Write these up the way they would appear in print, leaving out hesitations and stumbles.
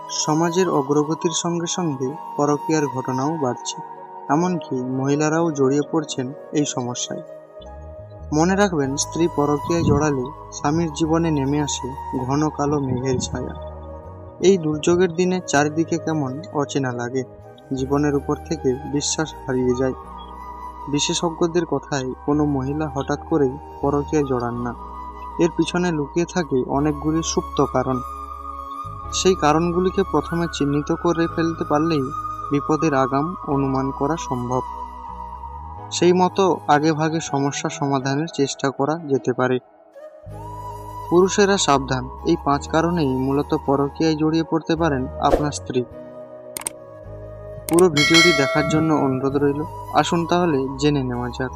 সমাজের অগ্রগতির সঙ্গে সঙ্গে পরকীয়ার ঘটনাও বাড়ছে, এমনকি মহিলারাও জড়িয়ে পড়ছেন এই সমস্যায়। মনে রাখবেন, স্ত্রী পরকীয়ায় জড়ালে স্বামীর জীবনে নেমে আসে ঘন কালো মেঘের ছায়া। এই দুর্যোগের দিনে চারিদিকে কেমন অচেনা লাগে, জীবনের উপর থেকে বিশ্বাস হারিয়ে যায়। বিশেষজ্ঞদের কথায় কোনো মহিলা হঠাৎ করেই পরকীয়ায় জড়ান না, এর পিছনে লুকিয়ে থাকে অনেকগুলি সুপ্ত কারণ। সেই কারণগুলিকে প্রথমে চিহ্নিত করে ফেলতে পারলেই বিপদের আগাম অনুমান করা সম্ভব। সেই মতো আগেভাগে সমস্যা সমাধানের চেষ্টা করা যেতে পারে। পুরুষেরা সাবধান, এই 5 কারণেই মূলত পরকীয়ায় জড়িয়ে পড়তে পারেন আপনার স্ত্রী। পুরো ভিডিওটি দেখার জন্য অনুরোধ রইল। আসুন তাহলে জেনে নেওয়া যাক।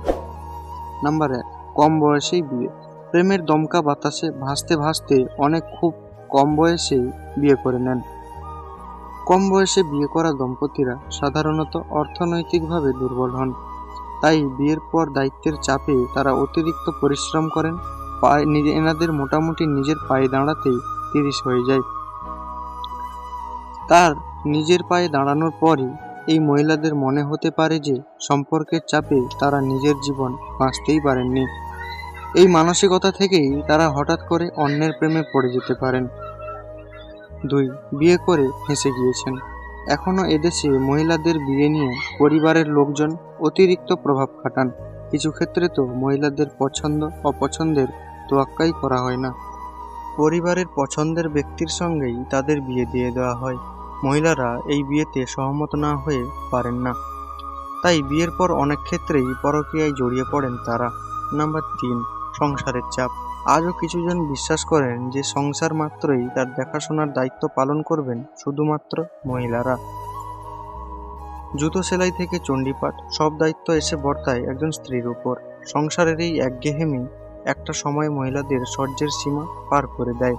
নাম্বার 1, কম বয়সেই বিয়ে। প্রেমের দমকা বাতাসে ভাসতে ভাসতে অনেক খুব কম বয়সেই বিয়ে করে নেন। কম বয়সে বিয়ে করা দম্পতিরা সাধারণত অর্থনৈতিকভাবে দুর্বল হন, তাই বিয়ের পর দায়িত্বের চাপে তারা অতিরিক্ত পরিশ্রম করেন। এনাদের মোটামুটি নিজের পায়ে দাঁড়াতেই 30 হয়ে যায়। তার নিজের পায়ে দাঁড়ানোর পরই এই মহিলাদের মনে হতে পারে যে সম্পর্কের চাপে তারা নিজের জীবন বাঁচতেই পারেননি। এই মানসিকতা থেকেই তারা হঠাৎ করে অন্যের প্রেমে পড়ে যেতে পারেন। 2, বিয়ে করে ফেঁসে গিয়েছেন। এখনো এদেশে মহিলাদের বিয়ে নিয়ে পরিবারের লোকজন অতিরিক্ত প্রভাব খাটান। কিছু ক্ষেত্রে তো মহিলাদের পছন্দ অপছন্দের তোয়াক্কাই করা হয় না। পরিবারের পছন্দের ব্যক্তির সঙ্গেই তাদের বিয়ে দিয়ে দেওয়া হয়। মহিলারা এই বিয়েতে সহমত না হয়ে পারেন না, তাই বিয়ের পর অনেক ক্ষেত্রেই পরকীয়ায় জড়িয়ে পড়েন তারা। নাম্বার 3, সংসারের চাপ। আজও কিছুজন বিশ্বাস করেন যে সংসার মাত্রই তার দেখাশোনার দায়িত্ব পালন করবেন শুধুমাত্র মহিলারা। জুতো সেলাই থেকে চণ্ডীপাঠ, সব দায়িত্ব এসে বর্তায় একজন স্ত্রীর উপর। সংসারের এই একঘেয়েমি একটা সময় মহিলাদের সহ্যের সীমা পার করে দেয়।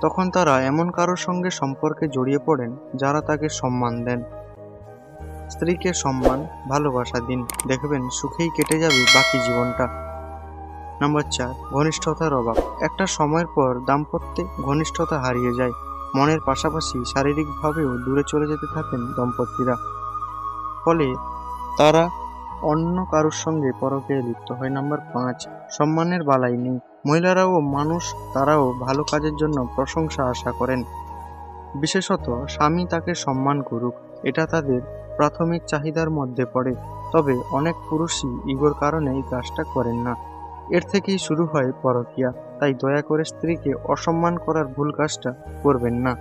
তখন তারা এমন কারোর সঙ্গে সম্পর্কে জড়িয়ে পড়েন যারা তাকে সম্মান দেন। স্ত্রীকে সম্মান, ভালোবাসা দিন, দেখবেন সুখেই কেটে যাবে বাকি জীবনটা। নাম্বার 4, ঘনিষ্ঠতার অভাব। একটা সময়ের পর দাম্পত্যে ঘনিষ্ঠতা হারিয়ে যায়। মনের পাশাপাশি শারীরিকভাবেও দূরে চলে যেতে থাকেন দম্পতিরা। ফলে তারা অন্য কারোর সঙ্গে পরকীয়ায় লিপ্ত হয়। নাম্বার 5, সম্মানের বালাই নেই। মহিলারাও মানুষ, তারাও ভালো কাজের জন্য প্রশংসা আশা করেন। বিশেষত স্বামী তাকে সম্মান করুক, এটা তাদের প্রাথমিক চাহিদার মধ্যে পড়ে। তবে অনেক পুরুষই ইগোর কারণে এই কাজটা করেন না। এর থেকেই শুরু হয় পরকীয়া। তাই দয়া করে স্ত্রীকে অসম্মান করার ভুল কাজটা করবেন না।